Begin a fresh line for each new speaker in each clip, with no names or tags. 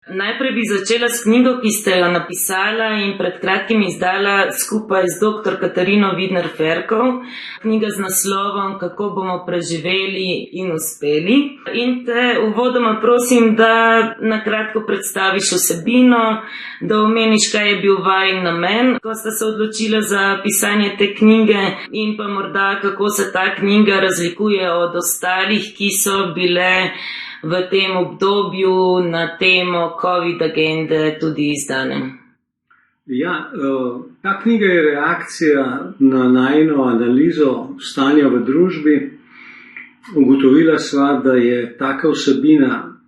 Najprej bi začela s knjigo, ki ste jo napisala in pred kratkim izdala skupaj z dr. Katarino Vidner-Ferkov. Knjiga z naslovom Kako bomo preživeli in uspeli. In te uvodoma prosim, da na kratko predstaviš vsebino, da omeniš, kaj je bil vajin namen, ko ste se odločila za pisanje te knjige in pa morda, kako se ta knjiga razlikuje od ostalih, ki so bile v tem obdobju na temo COVID agende tudi izdane.
Ja, ta knjiga je reakcija na najino analizo stanja v družbi. Ugotovila sva, da je taka vsebina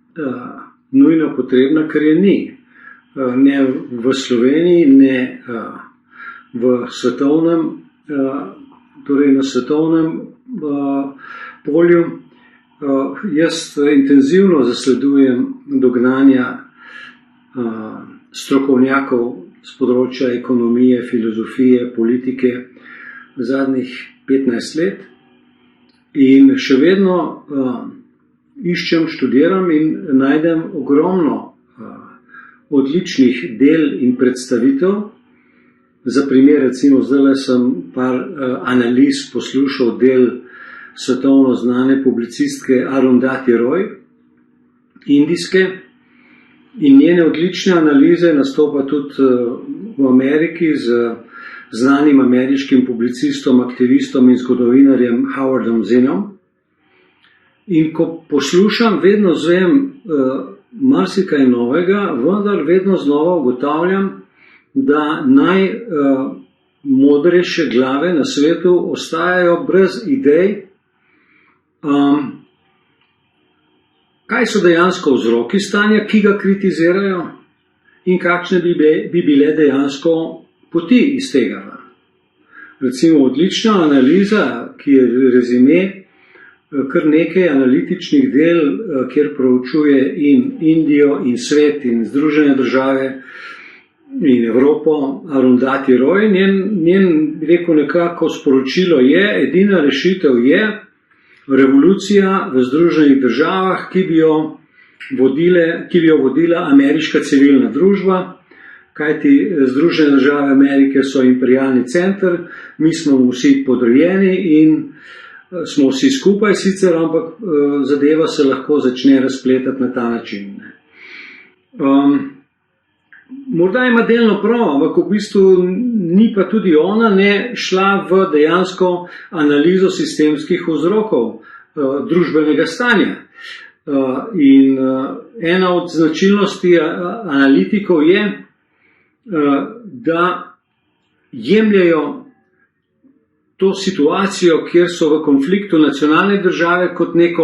nujno potrebna, ker je ni. Ne v Sloveniji, ne v svetovnem, torej na svetovnem polju. Jaz intenzivno zasledujem dognanja strokovnjakov z področja ekonomije, filozofije, politike zadnjih 15 let in še vedno iščem, študiram in najdem ogromno odličnih del in predstavitev. Za primer, recimo, zdaj sem par analiz poslušal del svetovno znane publicistke Arundhati Roy, indijske, in njene odlične analize nastopa tudi v Ameriki z znanim ameriškim publicistom, aktivistom in zgodovinarjem Howardom Zinnom. In ko poslušam, vedno zvem marsikaj novega, vendar vedno znova ugotavljam, da najmodrejše glave na svetu ostajajo brez idej, kaj so dejansko vzroki stanja, ki ga kritizirajo, in kakšne bi bile dejansko poti iz tega. Recimo odlična analiza, ki je rezime kar nekaj analitičnih del, kjer proučuje in Indijo in svet in Združene države in Evropo, Arundhati Roy. Njen rekel nekako sporočilo je, edina rešitev je revolucija v Združenih državah, ki bi jo vodila ameriška civilna družba, kajti Združene države Amerike so imperialni center, mi smo vsi podrejeni in smo vsi skupaj sicer, ampak zadeva se lahko začne razpletati na ta način. Morda ima delno prav, ampak v bistvu ni pa tudi ona ne šla v dejansko analizo sistemskih vzrokov družbenega stanja. In ena od značilnosti analitikov je, da jemljajo to situacijo, kjer so v konfliktu nacionalne države, kot nek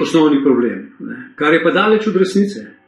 osnovni problem, kar je pa daleč od resnice.